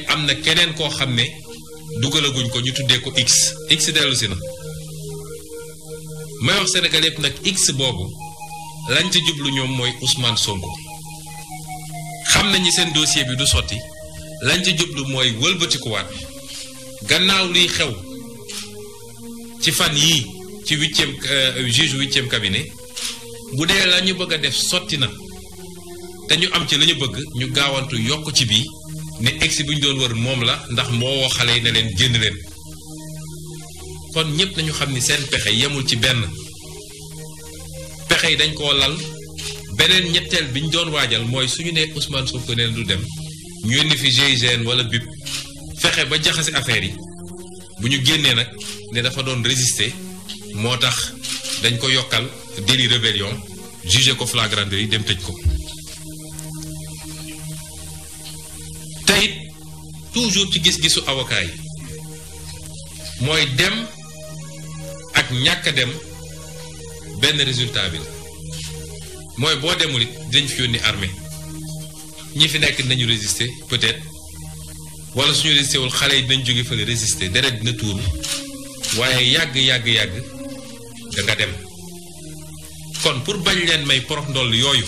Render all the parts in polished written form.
am na keneen koo xam ne dugalaguñ ko ñu tuddee ko X dellu si na may wax Sénégal yëpp nag X boobu lañ ci jublu ñoom mooy Ousmane Sonko xam nañu seen dossier bi du sotti lañ ci jublu mooy wëlbatikuwaat gannaaw luy xew ci fan yii ci juge 8e cabinet bu dee la ñu bëgg a def sotti na te ñu am ci la ñu bëgg ñu gaawantu yokk ci bii ne X bu ñu doon wër moom la ndax moo woo xale yi ne leen génn leen kon ñëpp nañu xam ni seen pexe yemul ci benn pexe yi dañ koo lal beneen ñetteel bi ñu doon waajal mooy suñu ne Ousmane Sonko ne du dem ñu yónni fi GIGN wala BIP fexe ba jaxase affaire yi bu ñu génnee nag ne dafa doon résister moo tax dañ ko yokkal délit rébellion jugé ko flagrant délit dem tëj ko teyit toujours ci gis-gisu avocat yi mooy dem ak ñàkk a dem benn résultat bi la mooy boo demul it dañ fi yónni armée ñi fi nekk nañu résister peut-être wala suñu résister wul xale yi dinañ jóge fële résister deret dina tuuru waaye yàgg da nga dem kon pour bañ leen may porox ndoll yooyu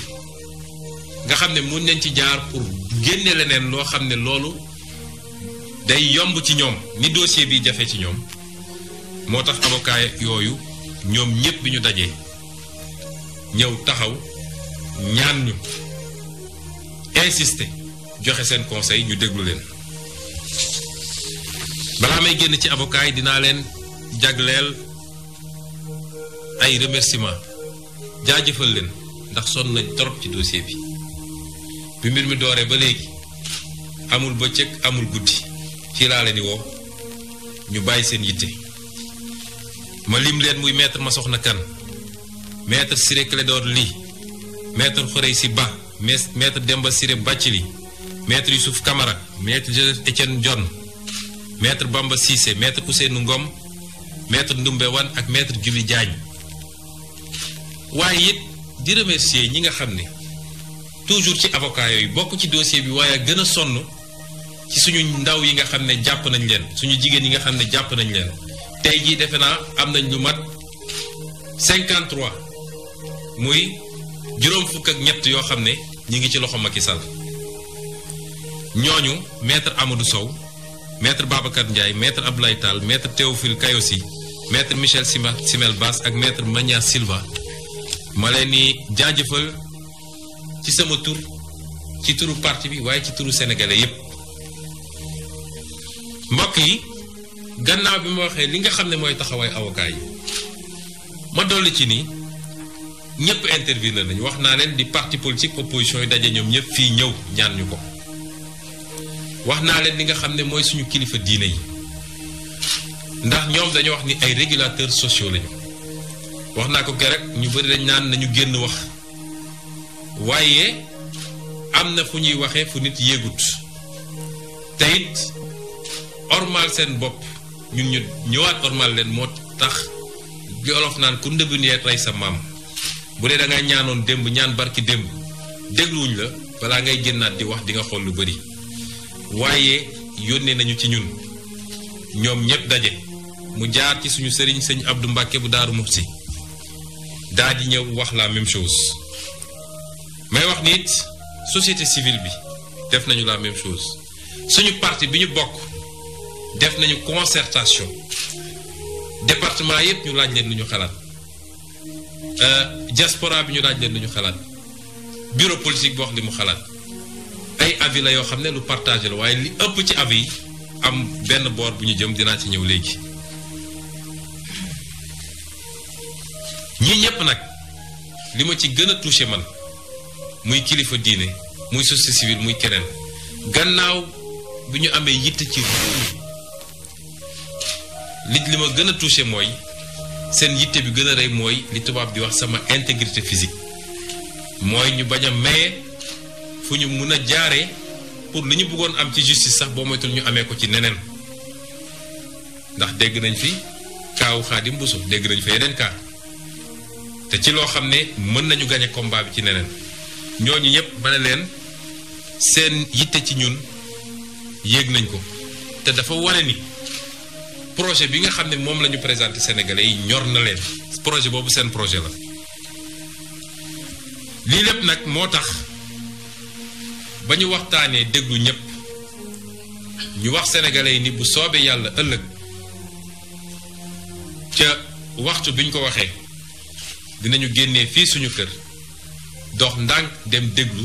nga xam ne mun nañ ci jaar pour génne leneen loo xam ne loolu day yomb ci ñoom ni dossier bi jafe ci ñoom moo tax avocat yooyu ñoom ñëpp bi ñu dajee ñëw taxaw ñaan ñu insister joxe seen conseil ñu déglu leen balaa may génn ci avocat yi dinaa leen jagleel ay remerciement jaajëfal leen ndax sonn nañ trop ci dossier bi mbir mi dooree ba léegi amul bëccëg amul guddi fii laa leen di woo ñu bàyyi seen yitte ma lim leen muy maître Massokhna Kane maître Ciré Clédor Ly maître Khoureyssi Ba maître Demba Ciré Bathily maître Youssouf Camara maître Joseph Étienne Dione maître Bamba Cissé maître Ousseynou Ngom maître Ndoumbe Wane ak maître Djibi Diagne waaye it di remercier ñi nga xam ne toujours ci avocat yooyu bokk ci dossier bi waaye gën a sonn ci suñu ndaw yi nga xam ne jàpp nañ leen suñu jigéen yi nga xam ne jàpp nañ leen tey jii defe naa am nañ lu mat 53 muy juróom fukk ak ñett yoo xam ne ñi ngi ci loxo Macky Sall ñooñu maître Amadou Sow maître Babacar Ndiaye maître Abdoulaye Tall maître Théophile Kayosi maître Michel Simel Bass ak maître Magna Silva ma leen ni jaajëfal ci sama tur ci turu parti bi waaye ci turu sénégalais yépp mbokk yi gannaaw bi ma waxee li nga xam ne mooy taxawaay avocat yi ma dolli ci ni ñëpp intervenir nañu wax naa leen di parti politique opposition yi daje ñoom ñëpp fii ñëw ñaan ñu ko wax naa leen li nga xam ne mooy suñu kilifa diine yi ndax ñoom dañoo wax ni ay régulateurs sociaux lañu wax naa ko keroog ñu bari dañ naan nañu génn wax waaye am na fu ñuy waxee fu nit yéegut te it ormal seen bopp ñun ñu ñëwaat ormal leen moo tax gi olof naan ku ndëbënee rey sa maam bu dee da nga ñaanoon démb ñaan barki démb dégluwuñ la balaa ngay génnaat di wax di nga xool lu bari waaye yónnee nañu ci ñun ñoom ñëpp daje mu jaar ci suñu sëriñ sëñ Abdou Mbacke bu Daaru Muxti daa di ñëw wax la même chose may wax ni it société civile bi def nañu la même chose suñu parti bi ñu bokk def nañu concertation département yépp ñu laaj leen lu ñu xalaat diaspora bi ñu laaj leen lu ñu xalaat bureau politique bi wax li mu xalaat ay avis la yoo xam ne lu partagé la waaye li ëpp ci avis yi am benn boor bu ñu jëm dinaa ci ñëw léegi ñi ñépp nag li ma ci gën a touché man muy kilifa diine muy société civile muy keneen gannaaw bi ñu amee yitt ci li ma gën a touché mooy seen yitte bi gën a rëy mooy li tubaab di wax sama intégrité physique mooy ñu bañ a maye fu ñu mun a jaaree pour li ñu bëggoon am ci justice sax boo moytul ñu amee ko ci neneen ndax dégg nañ fi kaawu Xaadim Buso dégg nañ fa yeneen kaa te ci loo xam ne mën nañu gañe combat bi ci neneen ñooñu ñëpp ba ne leen seen yitte ci ñun yéeg nañ ko te dafa wane ni projet bi nga xam ne moom la ñu présenté Sénégalais yi ñor na leen projet boobu seen projet la lii lépp nag moo tax ba ñu waxtaanee déglu ñëpp ñu wax Sénégalais yi ni bu soobee yàlla ëllëg ca waxtu bi ñu ko waxee dinañu génnee fii suñu kër dox ndànk dem déglu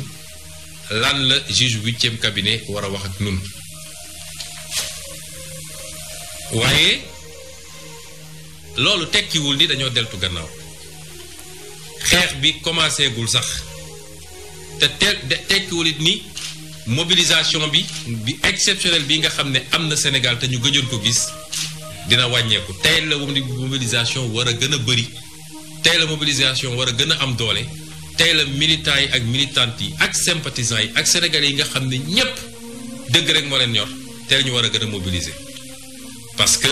lan la juge 8e cabinet war a wax ak nun waaye loolu tekkiwul ni dañoo deltu gannaaw xeex bi commencé gul sax te tekkiwul it ni mobilisation bi exceptionnelle bi nga xam ne am na Sénégal te ñu gëjoon ko gis dina wàññeeku tey la mobilisation war a gën a bëri tey la mobilisation war a gën a am doole tey la militants yi ak militantes yi ak sympathisants yi ak sénégalais yi nga xam ne ñépp dëgg rek moo leen ñor tey la ñu war a gën a mobiliser parce que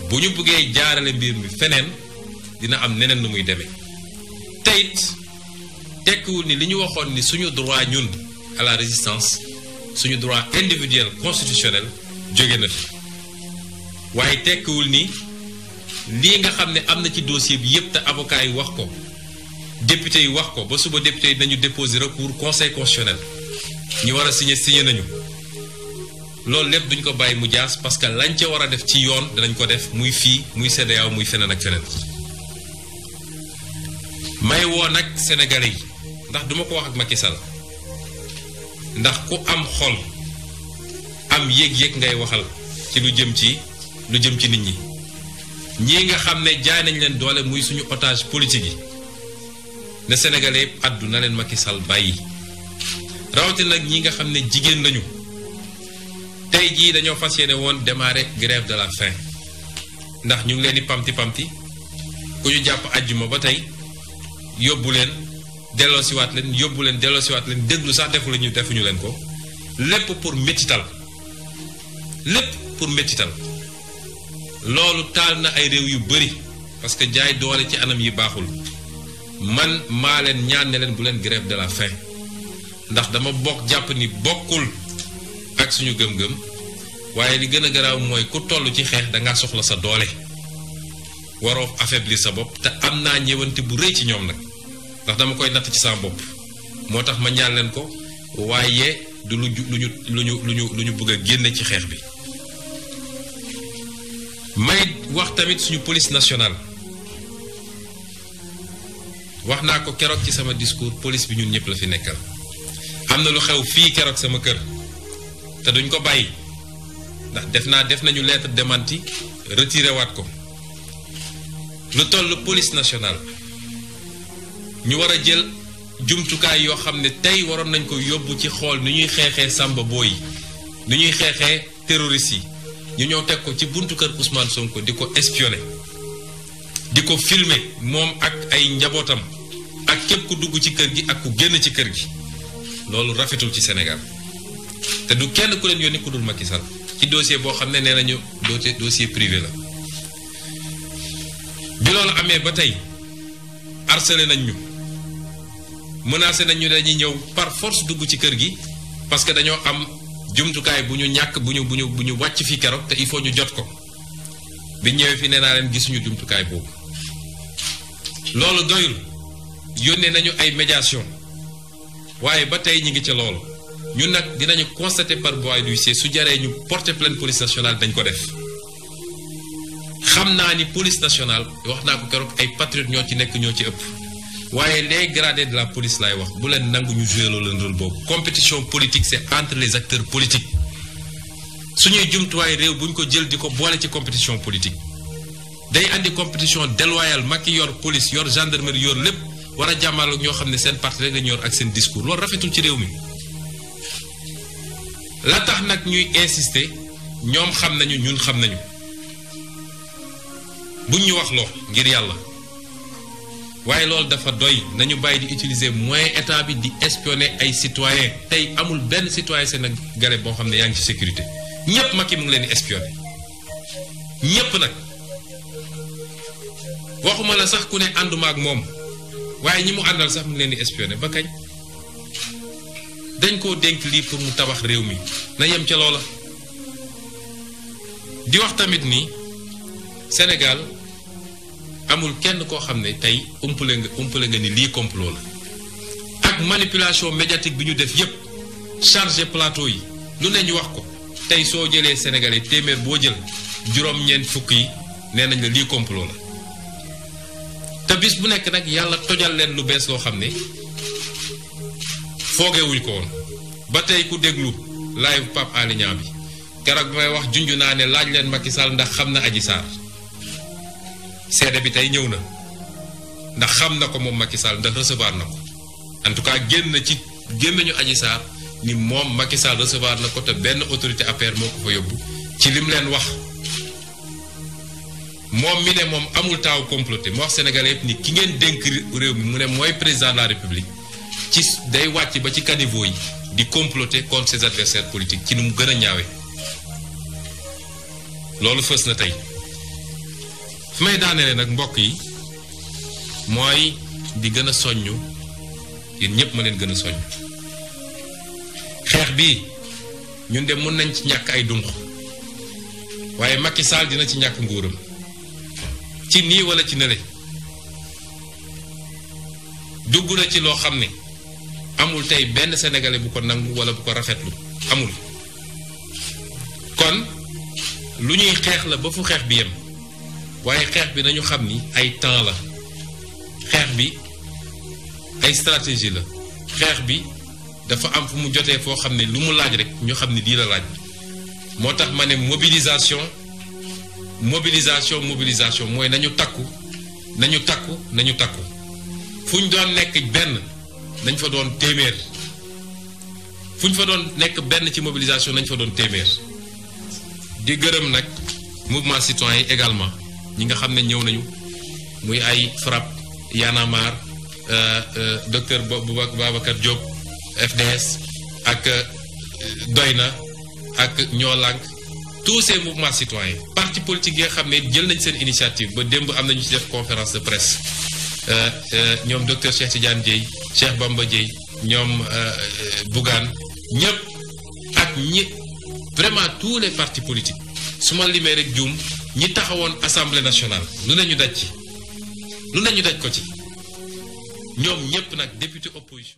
bu ñu bëggee jaarale mbir mi feneen dina am neneen nu muy demee teyit tekkiwul ni li ñu waxoon ni suñu droit ñun à la résistance suñu droit individuel constitutionnel jóge na fi waaye tekkiwul ni lii nga xam ne am na ci dossier bi yépp te avocat yi wax ko député yi wax ko ba suba député yi nañu déposer recours conseil constitutionnel ñu war a signé nañu loolu lépp duñ ko bàyyi mu jaas parce que lañ ca war a def ci yoon danañ ko def muy fii muy CEDEAO muy feneen ak feneen may woo nag sénégalais yi ndax duma ko wax ak Macky Sall ndax ku am xol am yëg-yëg ngay waxal ci lu jëm ci nit ñi ñii nga xam ne jaay nañ leen doole muy suñu otage politique yi ne sénégalais yëpp addu na leen Macky Sall bàyyi rawatina nag ñi nga xam ne jigéen lañu tey jii dañoo fas yéene woon démarrer grève de la faim ndax ñu ngi leen di pamti ku ñu jàpp àjjuma ba tey yóbbu leen delloosiwaat leen déglu sax defuñu leen ko lépp pour métital loolu taal na ay réew yu bari parce que jaay doole ci anam yi baaxul man maa leen ñaan ne leen bu leen grève de la faim ndax dama jàpp ni bokkul ak suñu gëm-gëm waaye li gën a garaaw mooy ku toll ci xeex dangaa soxla sa doole waroo affaiblir sa bopp te am naa ñëwante bu rëy ci ñoom nag ndax dama koy natt ci sama bopp moo tax ma ñaan leen ko waaye du lu ñu bëgg a génne ci xeex bi may wax tamit suñu police nationale wax naa ko keroog ci sama discours police bi ñun ñëpp la fi nekkal am na lu xew fii keroog sama kër te duñ ko bàyyi ndax def nañu lettre démenti retiré waat ko lu toll police nationale ñu war a jël jumtukaay yoo xam ne tey waroon nañ ko yóbbu ci xool ni ñuy xeexee sàmba booy ni ñuy xeexee terroristes yi ñu ñëw teg ko ci buntu kër Ousmane Sonko di ko espionner di ko filmer moom ak ay njabootam ak képp ku dugg ci kër gi ak ku génn ci kër gi loolu rafetul ci Sénégal te du kenn ku leen yónni ku dul Macky Sall ci dossier boo xam ne nee nañu dossier privé la bi loolu amee ba tey harcelé nañ ñu menacé nañ ñu dañuy ñëw par force dugg ci kër gi parce que dañoo am jumtukaay bu ñu ñàkk bu ñu wàcc fii keroog te il faut ñu jot ko bi ñëwee fi nee naa leen gisuñu jumtukaay boobu loolu doyul yónnee nañu ay médiation waaye ba tey ñi ngi ca loolu ñun nag dinañu constater par voie d'huissier su jaree ñu porter plainte police nationale dañ ko def xam naa ni police nationale wax naa ko keroog ay patriotes ñoo ci nekk ñoo ci ëpp waaye les gradés de la police laay wax bu leen nangu ñu jouer loolu leen rôle boobu compétition politique c'est entre les acteurs politiques suñuy jumtuwaay réew bu ñu ko jël di ko boole ci compétition politique day andi compétition déloyale Macky yor police yor gendarmerie yor lépp war a jàmmaarloog ñoo xam ne seen parti rek lañu yor ak seen discours loolu rafetul ci réew mi la tax nag ñuy insister ñoom xam nañu ñun xam nañu buñ ñu wax loo ngir yàlla waaye loolu dafa doy nañu bàyyi di utiliser moyen état bi di espionner ay citoyens tey amul benn citoyen sénégalais boo xam ne yaa ngi ci sécurité ñépp Macky mu ngi leen di espionner ñépp nag waxuma la sax ku ne ànduma ak moom waaye ñi mu àndal sax mu ngi leen di espionner ba kañ dañ koo dénk lii pour mu tabax réew mi na yem ca loola. di wax tamit ni Sénégal amul kenn koo xam ne tey umpale nga ni lii complot la ak manipulation médiatique bi ñu def yépp chargé plateau yi lu ne ñu wax ko tey soo jëlee Sénégalais téeméer boo jël juróom-ñeent fukk yi nee nañ la lii complot la te bis bu nekk nag yàlla tojal leen lu bees loo xam ne foogewuñ ko woon ba tey ku déglu live Pape Alé Niang bi keroog bi may wax junj naa ne laaj leen Macky Sall ndax xam na Adji Sarr seede bi tey ñëw na ndax xam na ko moom Macky Sall ndax recevoir na ko en tout cas génn ci gémmiñu Adji Sarr ni moom Macky Sall recevoir na ko te benn autorité APR moo ko fa yóbbu ci lim leen wax moom mi ne moom amul taaw comploté mu wax Sénégalais yëpp ni ki ngeen dénk réew mi mu ne mooy président de la République ci day wàcc ba ci caniveau yi di comploter contre ses adversaires politiques ci nu mu gën a ñaawe loolu fës na tey fi may daaneele nag mbokk yi mooy di gën a soññu yéen ñëpp ma leen gën a soññ xeex bii ñun de mën nañ ci ñàkk ay dunq waaye Macky Sall dina ci ñàkk nguuram ci nii wala ci nële dugg na ci loo xam ne amul tey benn sénégalais bu ko nangu wala bu ko rafetlu amul kon lu ñuy xeex la ba fu xeex bi yem waaye xeex bi nañu xam ni ay temps la xeex bi ay stratégie la xeex bi dafa am fu mu jotee foo xam ne lu mu laaj rek ñu xam ni lii la laaj moo tax ma ne mobilisation mooy nañu takku fu ñu doon nekk benn nañ fa doon téeméer fu ñu fa doon nekk benn ci mobilisation nañ fa doon téeméer di gërëm nag mouvement citoyen yi également ñi nga xam ne ñëw nañu muy ay FRAPP Y'en a marre docteur Babacar Diop FDS ak Doyna ak Ñoo Lank tous ces mouvements citoyens parti politique yi nga xam ne jël nañ seen initiative ba démb am nañu ci def conférence de presse ñoom docteur Cheikh Tidiane Dièye Cheikh Bamba Dièye ñoom Bougane ñëpp ak ñi vraiment tous les partis politiques su ma limee rek juum ñi taxawoon assemblée nationale lu ne ñu daj ko ci ñoom ñëpp nag député opposition